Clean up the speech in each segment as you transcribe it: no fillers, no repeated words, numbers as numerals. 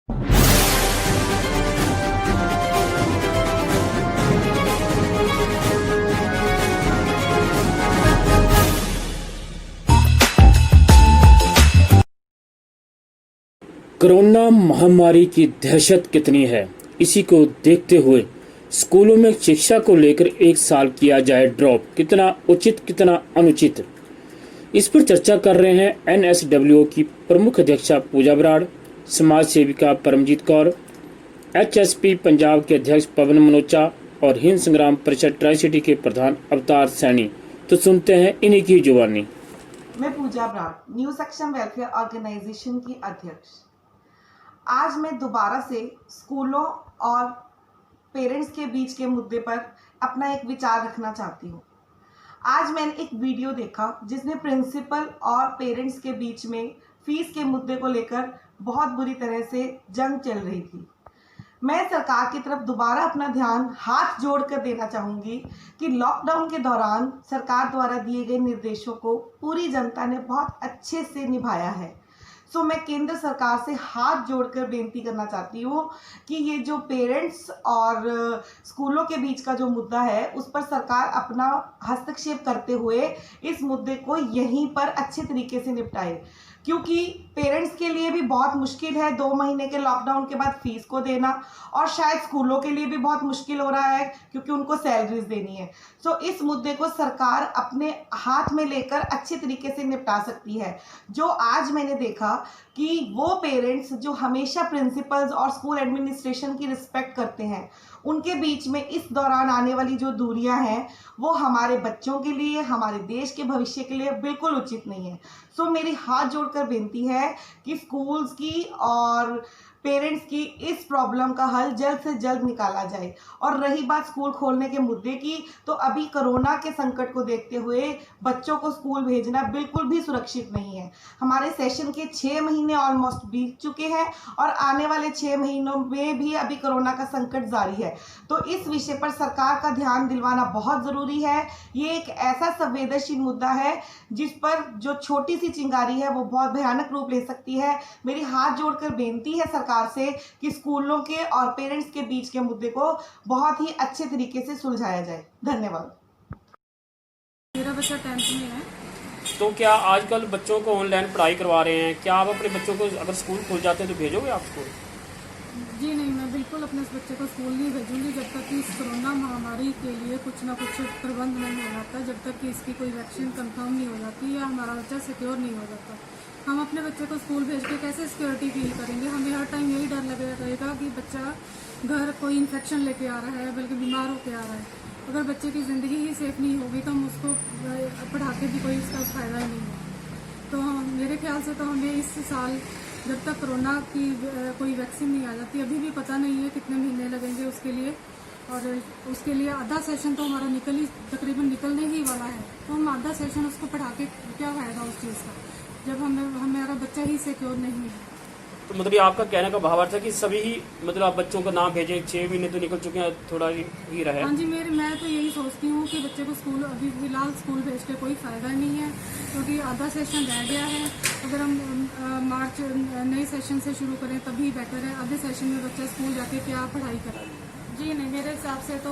Corona महामारी की दहशत कितनी है, इसी को देखते हुए स्कूलों में शिक्षा को लेकर एक साल किया जाए ड्रॉप, कितना उचित कितना अनुचित, इस पर चर्चा कर रहे हैं एनएसडब्ल्यू की प्रमुख अध्यक्षा पूजा बराड़, समाज सेविका परमजीत कौर, एचएसपी पंजाब के अध्यक्ष पवन मनोचा और हिंद संग्राम परिषद ट्राई सिटी के प्रधान अवतार सैनी। तो सुनते हैं इन्हीं की जुबानी। मैं Pooja Brar, new section welfare organization की अध्यक्ष। आज मैं दोबारा से स्कूलों और पेरेंट्स के बीच के मुद्दे पर अपना एक विचार रखना चाहती हूँ। आज मैंने एक वीडियो देखा जिसमें प्रिंसिपल और पेरेंट्स के बीच में फीस के मुद्दे को लेकर बहुत बुरी तरह से जंग चल रही थी। मैं सरकार की तरफ दोबारा अपना ध्यान हाथ जोड़कर देना चाहूँगी कि लॉकडाउन के दौरान सरकार द्वारा दिए गए निर्देशों को पूरी जनता ने बहुत अच्छे से निभाया है। सो मैं केंद्र सरकार से हाथ जोड़कर बेनती करना चाहती हूँ कि ये जो पेरेंट्स और स्कूलों के बीच का जो मुद्दा है उस पर सरकार अपना हस्तक्षेप करते हुए इस मुद्दे को यहीं पर अच्छे तरीके से निपटाए, क्योंकि पेरेंट्स के लिए भी बहुत मुश्किल है 2 महीने के लॉकडाउन के बाद फीस को देना, और शायद स्कूलों के लिए भी बहुत मुश्किल हो रहा है क्योंकि उनको सैलरीज देनी है। सो इस मुद्दे को सरकार अपने हाथ में लेकर अच्छे तरीके से निपटा सकती है। जो आज मैंने देखा कि वो पेरेंट्स जो हमेशा प्रिंसिपल्स और स्कूल एडमिनिस्ट्रेशन की रिस्पेक्ट करते हैं, उनके बीच में इस दौरान आने वाली जो दूरियां हैं वो हमारे बच्चों के लिए, हमारे देश के भविष्य के लिए बिल्कुल उचित नहीं है। सो मेरी हाथ जोड़कर बेनती है कि स्कूल्स की और पेरेंट्स की इस प्रॉब्लम का हल जल्द से जल्द निकाला जाए। और रही बात स्कूल खोलने के मुद्दे की, तो अभी कोरोना के संकट को देखते हुए बच्चों को स्कूल भेजना बिल्कुल भी सुरक्षित नहीं है। हमारे सेशन के 6 महीने ऑलमोस्ट बीत चुके हैं और आने वाले 6 महीनों में भी अभी कोरोना का संकट जारी है। तो इस विषय पर सरकार का ध्यान दिलवाना बहुत ज़रूरी है। ये एक ऐसा संवेदनशील मुद्दा है जिस पर जो छोटी सी चिंगारी है वो बहुत भयानक रूप ले सकती है। मेरी हाथ जोड़कर बेनती है सरकार से कि स्कूलों के और पेरेंट्स के बीच के मुद्दे को बहुत ही अच्छे तरीके से सुलझाया जाए। धन्यवाद। मेरा बच्चा 10th में है। तो क्या आजकल बच्चों को ऑनलाइन पढ़ाई करवा रहे हैं, क्या आप अपने बच्चों को अगर स्कूल खुल जाते हैं तो भेजोगे आप स्कूल? जी नहीं, मैं बिल्कुल अपने इस बच्चे को स्कूल नहीं भेजूंगी जब तक कि इस कोरोना महामारी के लिए कुछ ना कुछ प्रबंध नहीं हो जाता, जब तक कि इसकी कोई वैक्सीन कंफर्म नहीं हो जाती या हमारा बच्चा सिक्योर नहीं हो जाता। हम अपने बच्चे को स्कूल भेज के कैसे सिक्योरिटी फील करेंगे? हमें हर टाइम यही डर लगे रहेगा कि बच्चा घर कोई इन्फेक्शन लेके आ रहा है, बल्कि बीमार होकर आ रहा है। अगर बच्चे की ज़िंदगी ही सेफ नहीं होगी तो हम उसको पढ़ा के भी कोई उसका फ़ायदा ही नहीं है। तो मेरे ख्याल से तो हमें इस साल जब तक कोरोना की कोई वैक्सीन नहीं आ जाती, अभी भी पता नहीं है कितने महीने लगेंगे उसके लिए, और उसके लिए आधा सेशन तो हमारा तकरीबन निकलने ही वाला है। तो हम आधा सेशन उसको पढ़ा के क्या फ़ायदा उस चीज़ का जब हमारा बच्चा ही सिक्योर नहीं है। तो मतलब आपका कहने का भावार्थ है कि सभी ही मतलब आप बच्चों को ना भेजें, 6 महीने तो निकल चुके हैं, थोड़ा ही रहे। हाँ जी, मैं तो यही सोचती हूँ कि बच्चे को स्कूल अभी फिलहाल स्कूल भेज के कोई फ़ायदा नहीं है, क्योंकि आधा सेशन रह गया है। अगर हम मार्च नए सेशन से शुरू करें तभी बेटर है। आधे सेशन में बच्चा स्कूल जाके क्या पढ़ाई करे? जी नहीं, मेरे हिसाब से तो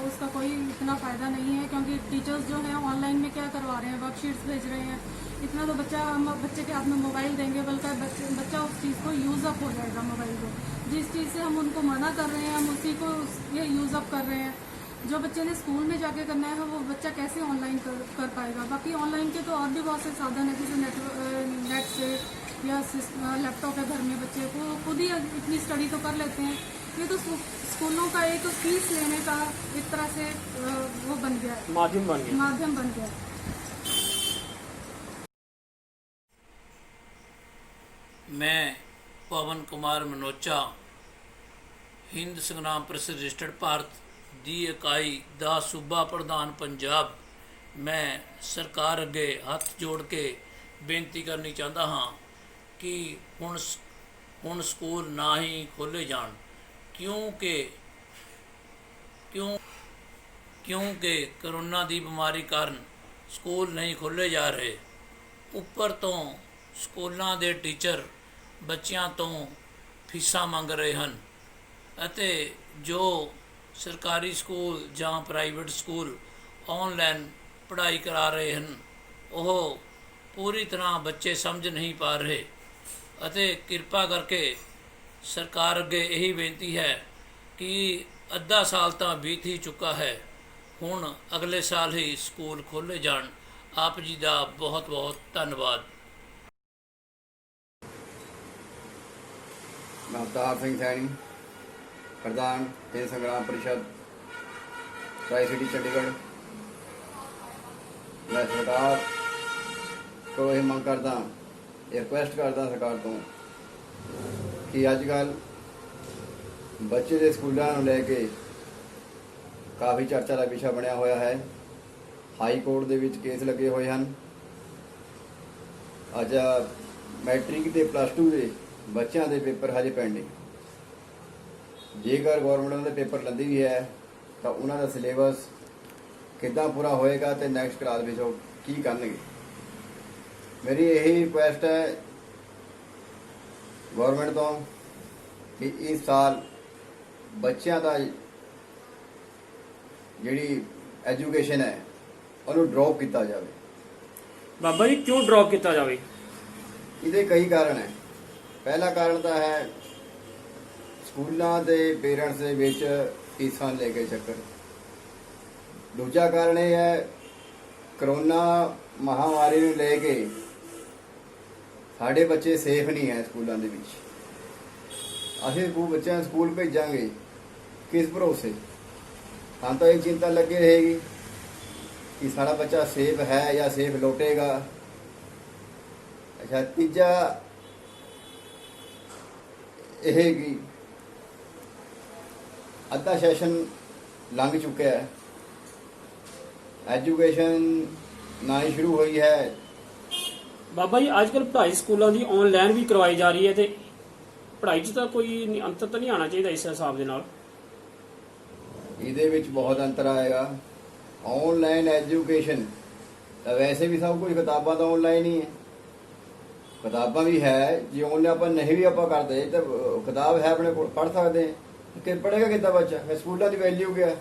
उसका कोई इतना फ़ायदा नहीं है, क्योंकि टीचर्स जो हैं ऑनलाइन में क्या करवा रहे हैं, वर्कशीट्स भेज रहे हैं। इतना तो हम बच्चे के हाथ में मोबाइल देंगे, बल्कि बच्चा उस चीज़ को यूज़ अप हो जाएगा। मोबाइल को जिस चीज़ से हम उनको मना कर रहे हैं हम उसी को ये यूज़ अप कर रहे हैं। जो बच्चे ने स्कूल में जाके करना है वो बच्चा कैसे ऑनलाइन कर पाएगा? बाकी ऑनलाइन के तो और भी बहुत से साधन है, जैसे नेट से या लैपटॉप है घर में, बच्चे को खुद ही इतनी स्टडी तो कर लेते हैं। ये तो स्कूलों का एक फीस लेने का एक तरह से वो बन गया, माध्यम बन गया। मैं पवन कुमार मनोचा, हिंद संग्राम परिषद रजिस्टर्ड भारत ਦੀ ਇਕਾਈ ਦਾ सूबा प्रधान पंजाब, मैं सरकार अगे हथ जोड़ के बेनती करनी चाहता हाँ कि हुण स्कूल ना ही खोले जान, क्योंकि कोरोना की बीमारी कारण स्कूल नहीं खोले जा रहे। उपर तो स्कूलों के टीचर बच्चों तो ਫੀਸਾਂ ਮੰਗ ਰਹੇ ਹਨ ਅਤੇ ਜੋ ਸਰਕਾਰੀ ਸਕੂਲ ਜਾਂ ਪ੍ਰਾਈਵੇਟ ਸਕੂਲ ਆਨਲਾਈਨ ਪੜ੍ਹਾਈ ਕਰਾ ਰਹੇ ਹਨ ਉਹ ਪੂਰੀ ਤਰ੍ਹਾਂ ਬੱਚੇ ਸਮਝ ਨਹੀਂ ਪਾ ਰਹੇ ਅਤੇ ਕਿਰਪਾ ਕਰਕੇ ਸਰਕਾਰ ਅੱਗੇ ਇਹੀ ਬੇਨਤੀ ਹੈ ਕਿ ਅੱਧਾ ਸਾਲ ਤਾਂ ਬੀਤ ਹੀ ਚੁੱਕਾ ਹੈ, ਹੁਣ ਅਗਲੇ ਸਾਲ ਹੀ ਸਕੂਲ ਖੋਲ੍ਹੇ ਜਾਣ। ਆਪ ਜੀ ਦਾ ਬਹੁਤ ਬਹੁਤ ਧੰਨਵਾਦ। ਮੈਂ ਅਵਤਾਰ ਸਿੰਘ ਸੈਣੀ, ਪ੍ਰਧਾਨ ਹਿੰਦ ਸੰਗਰਾਮ ਪਰਿਸ਼ਦ ਟਰਾਈ ਸਿਟੀ ਚੰਡੀਗੜ੍ਹ। ਮੈਂ ਸਰਕਾਰ ਤੋਂ ਇਹ ਮੰਗ ਕਰਦਾ, ਇਹ ਰਿਕੁਐਸਟ ਕਰਦਾ ਸਰਕਾਰ ਤੋਂ ਕਿ ਅੱਜ ਕੱਲ੍ਹ ਬੱਚੇ ਦੇ ਸਕੂਲਾਂ ਨੂੰ ਲੈ ਕੇ ਕਾਫੀ ਚਰਚਾ ਦਾ ਵਿਸ਼ਾ ਬਣਿਆ ਹੋਇਆ ਹੈ। ਹਾਈ ਕੋਰਟ ਦੇ ਵਿੱਚ ਕੇਸ ਲੱਗੇ ਹੋਏ ਹਨ। ਅੱਜ ਮੈਟ੍ਰਿਕ ਤੇ ਪਲੱਸ 2 ਦੇ ਬੱਚਿਆਂ ਦੇ ਪੇਪਰ ਹਜੇ ਪੈਂਡਿੰਗ। ਜੇਕਰ ਗੌਰਮੈਂਟ ਦੇ ਪੇਪਰ ਲੈਂਦੀ ਵੀ ਹੈ ਤਾਂ ਉਹਨਾਂ ਦਾ ਸਿਲੇਬਸ ਕਿੱਦਾਂ ਪੂਰਾ ਹੋਏਗਾ ਤੇ ਨੈਕਸਟ ਕਲਾਸ ਵਿੱਚ ਉਹ ਕੀ ਕਰਨਗੇ। ਮੇਰੀ ਇਹੀ ਰਿਕੁਐਸਟ ਹੈ ਗੌਰਮੈਂਟ ਤੋਂ ਕਿ ਇਸ ਸਾਲ ਬੱਚਿਆਂ ਦਾ ਜਿਹੜੀ ਐਜੂਕੇਸ਼ਨ ਹੈ ਉਹਨੂੰ ਡ੍ਰੌਪ ਕੀਤਾ ਜਾਵੇ। ਬਾਬਾ ਜੀ ਕਿਉਂ ਡ੍ਰੌਪ ਕੀਤਾ ਜਾਵੇ? ਇਹਦੇ ਕਈ ਕਾਰਨ ਹੈ। ਪਹਿਲਾ ਕਾਰਨ ਤਾਂ ਹੈ ਸਕੂਲਾਂ ਦੇ ਪੇਰੈਂਟਸ ਦੇ ਵਿੱਚ ਫੀਸਾਂ ਲੈ ਕੇ ਚੱਕਰ। ਦੂਜਾ ਕਾਰਨ ਇਹ ਹੈ ਕਰੋਨਾ ਮਹਾਮਾਰੀ ਨੂੰ ਲੈ ਕੇ ਸਾਡੇ ਬੱਚੇ ਸੇਫ ਨਹੀਂ ਹੈ ਸਕੂਲਾਂ ਦੇ ਵਿੱਚ। ਅਸੀਂ ਬੱਚਿਆਂ ਨੂੰ ਸਕੂਲ ਭੇਜਾਂਗੇ ਕਿਸ ਭਰੋਸੇ? ਸਾਨੂੰ ਤਾਂ ਇਹ ਚਿੰਤਾ ਲੱਗੀ ਰਹੇਗੀ ਕਿ ਸਾਡਾ ਬੱਚਾ ਸੇਫ ਹੈ ਜਾਂ ਸੇਫ ਲੌਟੇਗਾ। ਅੱਛਾ, ਤੀਜਾ ਇਹ ਕਿ ਅੱਧਾ ਸੈਸ਼ਨ ਲੰਘ ਚੁੱਕਿਆ ਹੈ, ਐਜੂਕੇਸ਼ਨ ਨਾ ਹੀ ਸ਼ੁਰੂ ਹੋਈ ਹੈ। ਬਾਬਾ ਜੀ ਅੱਜ ਕੱਲ੍ਹ ਪੜ੍ਹਾਈ ਸਕੂਲਾਂ ਦੀ ਆਨਲਾਈਨ ਵੀ ਕਰਵਾਈ ਜਾ ਰਹੀ ਹੈ ਤੇ ਪੜ੍ਹਾਈ 'ਚ ਤਾਂ ਕੋਈ ਅੰਤਰ ਤਾਂ ਨਹੀਂ ਆਉਣਾ ਚਾਹੀਦਾ ਇਸ ਹਿਸਾਬ ਦੇ ਨਾਲ? ਇਹਦੇ ਵਿੱਚ ਬਹੁਤ ਅੰਤਰ ਆਏਗਾ। ਆਨਲਾਈਨ ਐਜੂਕੇਸ਼ਨ ਤਾਂ ਵੈਸੇ ਵੀ ਸਭ ਕੁਝ ਕਿਤਾਬਾਂ ਤਾਂ ਆਨਲਾਈਨ ਹੀ ਹੈ। ਕਿਤਾਬਾਂ ਵੀ ਹੈ, ਜੇ ਆਨਲਾਈਨ ਆਪਾਂ ਨਹੀਂ ਵੀ ਆਪਾਂ ਕਰਦੇ ਤਾਂ ਕਿਤਾਬ ਹੈ ਆਪਣੇ ਕੋਲ, ਪੜ੍ਹ ਸਕਦੇ ਕਿ ਪੜ੍ਹੇਗਾ ਕਿੱਦਾਂ ਬੱਚਾ? ਫਿਰ ਸਕੂਲਾਂ ਦੀ ਵੈਲਿਊ ਕਿਆ?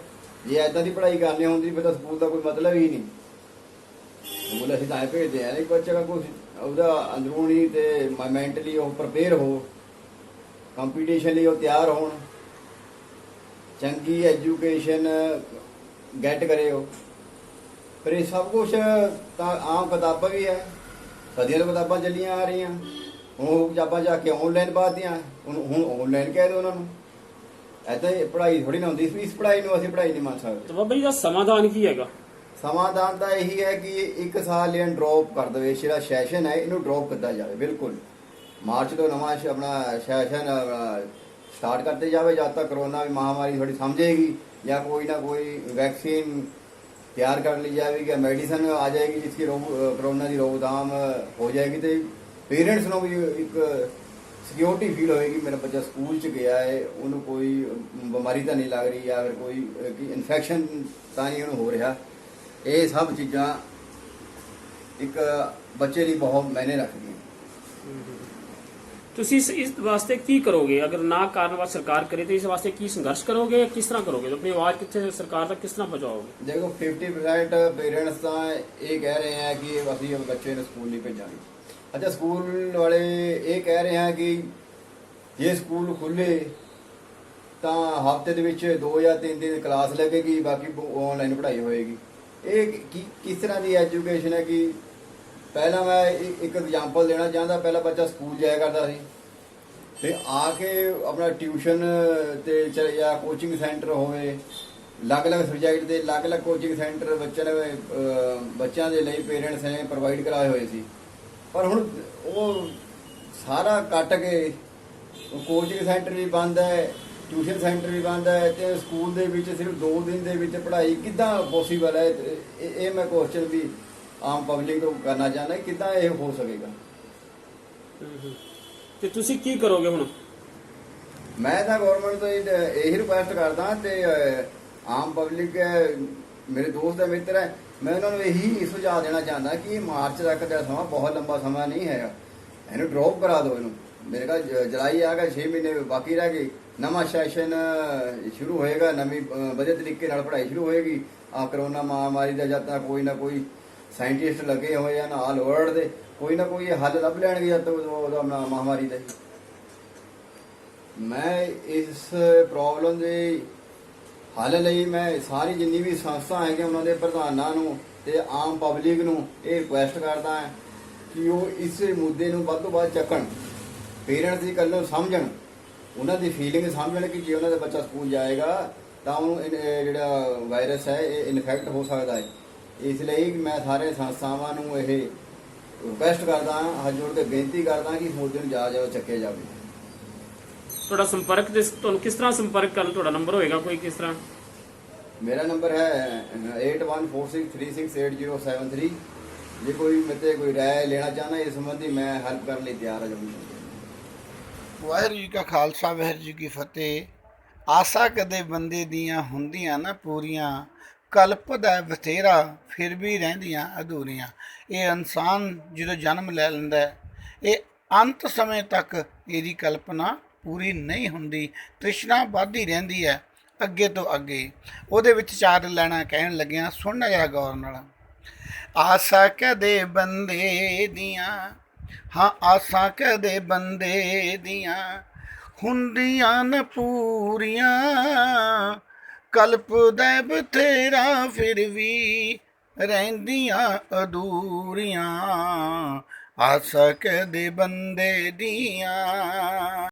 ਜੇ ਐਦਾਂ ਦੀ ਪੜ੍ਹਾਈ ਕਰਨੀ ਹੁੰਦੀ ਫਿਰ ਤਾਂ ਸਕੂਲ ਦਾ ਕੋਈ ਮਤਲਬ ਹੀ ਨਹੀਂ। ਸਕੂਲ ਅਸੀਂ ਤਾਂ ਭੇਜਦੇ ਹਾਂ, ਇੱਕ ਬੱਚੇ ਦਾ ਕੁਝ ਉਹਦਾ ਅੰਦਰੂਨੀ ਤੇ ਮੈਂਟਲੀ ਉਹ ਪ੍ਰਪੇਅਰ ਹੋ, ਕੰਪੀਟੀਸ਼ਨ ਲਈ ਉਹ ਤਿਆਰ ਹੋਣ, ਚੰਗੀ ਐਜੂਕੇਸ਼ਨ ਗੈਟ ਕਰੇ ਉਹ। ਪਰ ਇਹ ਸਭ ਕੁਛ ਤਾਂ ਆਮ ਕਿਤਾਬਾਂ ਵੀ ਹੈ, ਸਦੀਆਂ ਤੋਂ ਕਿਤਾਬਾਂ ਚੱਲੀਆਂ ਆ ਰਹੀਆਂ। ਹੁਣ ਉਹ ਕਿਤਾਬਾਂ ਜਾ ਕੇ ਆਨਲਾਈਨ ਪਾਤੀਆਂ, ਹੁਣ ਆਨਲਾਈਨ ਕਹਿ ਦਿਓ ਉਹਨਾਂ ਨੂੰ। ਐਦਾਂ ਹੀ ਪੜ੍ਹਾਈ ਥੋੜੀ ਨਾ ਹੁੰਦੀ। ਇਸ ਪੜ੍ਹਾਈ ਨੂੰ ਅਸੀਂ ਪੜ੍ਹਾਈ ਨਹੀਂ ਮੰਨ ਸਕਦੇ। ਤਾਂ ਬਾਬਾ ਜੀ ਦਾ ਸਮਾਧਾਨ ਕੀ ਹੈਗਾ? ਸਮਾਧਾਨ ਤਾਂ ਇਹੀ ਹੈ ਕਿ ਇੱਕ ਸਾਲ ਇਹ ਡ੍ਰੌਪ ਕਰ ਦੇਵੇ। ਜਿਹੜਾ ਸੈਸ਼ਨ ਹੈ ਇਹਨੂੰ ਡ੍ਰੌਪ ਕੀਤਾ ਜਾਵੇ ਬਿਲਕੁਲ। ਮਾਰਚ ਤੋਂ ਨਵਾਂ ਆਪਣਾ ਸੈਸ਼ਨ ਸਟਾਰਟ ਕਰਤੇ ਜਾਵੇ ਜਦ ਤੱਕ ਕਰੋਨਾ ਦੀ ਮਹਾਮਾਰੀ ਥੋੜੀ ਸਮਝੇਗੀ ਜਾਂ ਕੋਈ ਨਾ ਕੋਈ ਵੈਕਸੀਨ ਤਿਆਰ ਕਰ ਲਈ ਜਾਵੇਗੀ ਜਾਂ ਮੈਡੀਸਨ ਆ ਜਾਏਗੀ ਜਿसकी ਕਰੋਨਾ ਦੀ ਰੋਕਥਾਮ ਹੋ ਜਾਏਗੀ। ਤੇ ਪੇਰੈਂਟਸ ਨੂੰ ਵੀ ਇੱਕ ਸਿਕਿਉਰਿਟੀ ਫੀਲ ਹੋਏਗੀ, ਮੇਰਾ ਬੱਚਾ ਸਕੂਲ 'ਚ ਗਿਆ ਹੈ, ਉਹਨੂੰ ਕੋਈ ਬਿਮਾਰੀ ਤਾਂ ਨਹੀਂ ਲੱਗ ਰਹੀ ਜਾਂ ਫਿਰ ਕੋਈ ਇਨਫੈਕਸ਼ਨ ਤਾਂ ਨਹੀਂ ਉਹਨੂੰ ਹੋ ਰਿਹਾ। ਇਹ ਸਭ ਚੀਜ਼ਾਂ ਇੱਕ ਬੱਚੇ ਲਈ ਬਹੁਤ ਮਾਇਨੇ ਰੱਖਦੀਆਂ। ਤੁਸੀਂ ਇਸ ਵਾਸਤੇ ਕੀ ਕਰੋਗੇ? ਅਗਰ ਨਾ ਕਰਨ ਵਾਸਤੇ ਸਰਕਾਰ ਕਰੇ ਤਾਂ ਇਸ ਵਾਸਤੇ ਕੀ ਸੰਘਰਸ਼ ਕਰੋਗੇ ਜਾਂ ਕਿਸ ਤਰ੍ਹਾਂ ਕਰੋਗੇ? ਆਪਣੀ ਆਵਾਜ਼ ਕਿੱਥੇ ਸਰਕਾਰ ਤੱਕ ਕਿਸ ਤਰ੍ਹਾਂ ਪਹੁੰਚਾਓਗੇ? ਦੇਖੋ 50% ਪੇਰੈਂਟਸ ਤਾਂ ਇਹ ਕਹਿ ਰਹੇ ਹੈ ਕਿ ਅਸੀਂ ਬੱਚੇ ਨੂੰ ਸਕੂਲ ਨਹੀਂ ਭੇਜਾਂਗੇ। ਅੱਛਾ, ਸਕੂਲ ਵਾਲੇ ਇਹ ਕਹਿ ਰਹੇ ਹੈ ਕਿ ਜੇ ਸਕੂਲ ਖੁੱਲੇ ਤਾਂ ਹਫ਼ਤੇ ਦੇ ਵਿੱਚ 2 ਜਾਂ 3 ਦਿਨ ਕਲਾਸ ਲੱਗੇਗੀ, ਬਾਕੀ ਆਨਲਾਈਨ ਪੜ੍ਹਾਈ ਹੋਏਗੀ। ਇਹ ਕਿਸ ਤਰ੍ਹਾਂ ਦੀ ਐਜੂਕੇਸ਼ਨ ਹੈ ਕਿ ਪਹਿਲਾਂ ਮੈਂ ਇੱਕ ਐਗਜ਼ਾਮਪਲ ਦੇਣਾ ਚਾਹੁੰਦਾ। ਪਹਿਲਾਂ ਬੱਚਾ ਸਕੂਲ ਜਾਇਆ ਕਰਦਾ ਸੀ ਤੇ ਆ ਕੇ ਆਪਣਾ ਟਿਊਸ਼ਨ ਤੇ ਜਾਂ ਕੋਚਿੰਗ ਸੈਂਟਰ ਹੋਵੇ, ਅਲੱਗ-ਅਲੱਗ ਸਬਜੈਕਟ ਦੇ ਅਲੱਗ-ਅਲੱਗ ਕੋਚਿੰਗ ਸੈਂਟਰ ਬੱਚਿਆਂ ਦੇ ਲਈ ਪੇਰੈਂਟਸ ਨੇ ਪ੍ਰੋਵਾਈਡ ਕਰਾਏ ਹੋਏ ਸੀ। ਪਰ ਹੁਣ ਉਹ ਸਾਰਾ ਕੱਟ ਕੇ ਕੋਚਿੰਗ ਸੈਂਟਰ ਵੀ ਬੰਦ ਹੈ, ਟਿਊਸ਼ਨ ਸੈਂਟਰ ਵੀ ਬੰਦ ਹੈ ਤੇ ਸਕੂਲ ਦੇ ਵਿੱਚ ਸਿਰਫ 2 ਦਿਨ ਦੇ ਵਿੱਚ ਪੜ੍ਹਾਈ ਕਿੱਦਾਂ ਪੋਸੀਬਲ ਹੈ? ਇਹ ਮੈਂ ਕੁਐਸਚਨ ਵੀ ਆਮ ਪਬਲਿਕ ਨੂੰ ਕਰਨਾ ਚਾਹੁੰਦਾ, ਕਿੱਦਾਂ ਇਹ ਹੋ ਸਕੇਗਾ? ਤੇ ਤੁਸੀਂ ਕੀ ਕਰੋਗੇ ਹੁਣ? ਮੈਂ ਤਾਂ ਗਵਰਨਮੈਂਟ ਤੋਂ ਇਹੀ ਰਿਕੁਐਸਟ ਕਰਦਾ ਤੇ ਆਮ ਪਬਲਿਕ ਮੇਰੇ ਦੋਸਤ ਹੈ, ਮਿੱਤਰ ਹੈ, ਮੈਂ ਉਹਨਾਂ ਨੂੰ ਇਹੀ ਸੁਝਾਅ ਦੇਣਾ ਚਾਹੁੰਦਾ ਕਿ ਮਾਰਚ ਤੱਕ ਦਾ ਸਮਾਂ ਬਹੁਤ ਲੰਬਾ ਸਮਾਂ ਨਹੀਂ ਹੈਗਾ। ਇਹਨੂੰ ਡ੍ਰੌਪ ਕਰਾ ਦਿਓ, ਇਹਨੂੰ ਮੇਰੇ ਖਿਆਲ ਜੁਲਾਈ ਆ ਗਿਆ, 6 ਮਹੀਨੇ ਬਾਕੀ ਰਹਿ ਗਏ। ਨਵਾਂ ਸੈਸ਼ਨ ਸ਼ੁਰੂ ਹੋਏਗਾ, ਨਵੀਂ ਵਧੀਆ ਤਰੀਕੇ ਨਾਲ ਪੜ੍ਹਾਈ ਸ਼ੁਰੂ ਹੋਏਗੀ। ਆ ਕਰੋਨਾ ਮਹਾਮਾਰੀ ਦਾ ਜਦ ਤੱਕ ਕੋਈ ਨਾ ਕੋਈ ਸਾਇੰਟਿਸਟ ਲੱਗੇ ਹੋਏ ਆ ਨਾ ਆਲ ਵਰਲਡ ਦੇ, ਕੋਈ ਨਾ ਕੋਈ ਹੱਲ ਲੱਭ ਲੈਣਗੇ ਜਦ ਤੱਕ ਉਹਦਾ ਮਹਾਮਾਰੀ ਦਾ। ਮੈਂ ਇਸ ਪ੍ਰੋਬਲਮ ਦੇ ਹੱਲ ਲਈ ਮੈਂ ਸਾਰੀ ਜਿੰਨੀ ਵੀ ਸੰਸਥਾ ਹੈਗੀਆਂ ਉਹਨਾਂ ਦੇ ਪ੍ਰਧਾਨਾਂ ਨੂੰ ਤੇ ਆਮ ਪਬਲਿਕ ਨੂੰ ਇਹ ਰਿਕੁਐਸਟ ਕਰਦਾ ਹਾਂ ਕਿ ਉਹ ਇਸ ਮੁੱਦੇ ਨੂੰ ਵੱਧ ਤੋਂ ਵੱਧ ਚੱਕਣ, ਪੇਰੈਂਟਸ ਦੀ ਗੱਲ ਨੂੰ ਸਮਝਣ, ਉਹਨਾਂ ਦੀ ਫੀਲਿੰਗ ਸਮਝਣ ਕਿ ਜੇ ਉਹਨਾਂ ਦਾ ਬੱਚਾ ਸਕੂਲ ਜਾਏਗਾ ਤਾਂ ਉਹਨੂੰ ਜਿਹੜਾ ਵਾਇਰਸ ਹੈ ਇਹ ਇਨਫੈਕਟ ਹੋ ਸਕਦਾ ਹੈ। ਇਸ ਲਈ ਮੈਂ ਸਾਰੇ ਸੰਸਥਾਵਾਂ ਨੂੰ ਇਹ ਰਿਕੁਐਸਟ ਕਰਦਾ ਹਾਂ, ਹੱਥ ਜੋੜ ਕੇ ਬੇਨਤੀ ਕਰਦਾ ਕਿ ਇਸ ਮੁੱਦੇ ਨੂੰ ਜਾ ਚੱਕਿਆ ਜਾਵੇ। ਤੁਹਾਡਾ ਸੰਪਰਕ ਤੁਹਾਨੂੰ ਕਿਸ ਤਰ੍ਹਾਂ ਸੰਪਰਕ ਕਰਨ, ਤੁਹਾਡਾ ਨੰਬਰ ਹੋਏਗਾ ਕੋਈ ਕਿਸ ਤਰ੍ਹਾਂ? ਮੇਰਾ ਨੰਬਰ ਹੈ 8146368073। ਜੇ ਕੋਈ ਮੇਰੇ ਕੋਈ ਰਾਏ ਲੈਣਾ ਚਾਹੁੰਦਾ ਇਸ ਸੰਬੰਧੀ ਮੈਂ ਹੈਲਪ ਕਰਨ ਲਈ ਤਿਆਰ ਹਾਂ ਜੀ। ਵਾਹਿਗੁਰੂ ਜੀ ਕਾ ਖਾਲਸਾ, ਵਾਹਿਗੁਰੂ ਜੀ ਕੀ ਫਤਿਹ। ਆਸਾਂ ਕਦੇ ਬੰਦੇ ਦੀਆਂ ਹੁੰਦੀਆਂ ਨਾ ਪੂਰੀਆਂ, ਕਲਪਦਾ ਬਥੇਰਾ ਫਿਰ ਵੀ ਰਹਿੰਦੀਆਂ ਅਧੂਰੀਆਂ। ਇਹ ਇਨਸਾਨ ਜਦੋਂ ਜਨਮ ਲੈ ਲੈਂਦਾ ਹੈ, ਇਹ ਅੰਤ ਸਮੇਂ ਤੱਕ ਇਹਦੀ ਕਲਪਨਾ ਪੂਰੀ ਨਹੀਂ ਹੁੰਦੀ, ਤ੍ਰਿਸ਼ਨਾ ਵੱਧਦੀ ਰਹਿੰਦੀ ਹੈ ਅੱਗੇ ਤੋਂ ਅੱਗੇ। ਉਹਦੇ ਵਿੱਚ 4 ਲਾਈਨਾਂ ਕਹਿਣ ਲੱਗਿਆ, ਸੁਣਨਾ ਜਰਾ ਗੌਰ ਨਾਲ। ਆਸਾਂ ਕਦੇ ਬੰਦੇ ਦੀਆਂ, ਹਾਂ ਆਸਾਂ ਕਦੇ ਬੰਦੇ ਦੀਆਂ ਹੁੰਦੀਆਂ ਨ ਪੂਰੀਆਂ, ਕਲਪਦਾ ਬਥੇਰਾ ਫਿਰ ਵੀ ਰਹਿੰਦੀਆਂ ਅਧੂਰੀਆਂ। ਆਸਾਂ ਕਦੇ ਬੰਦੇ ਦੀਆਂ।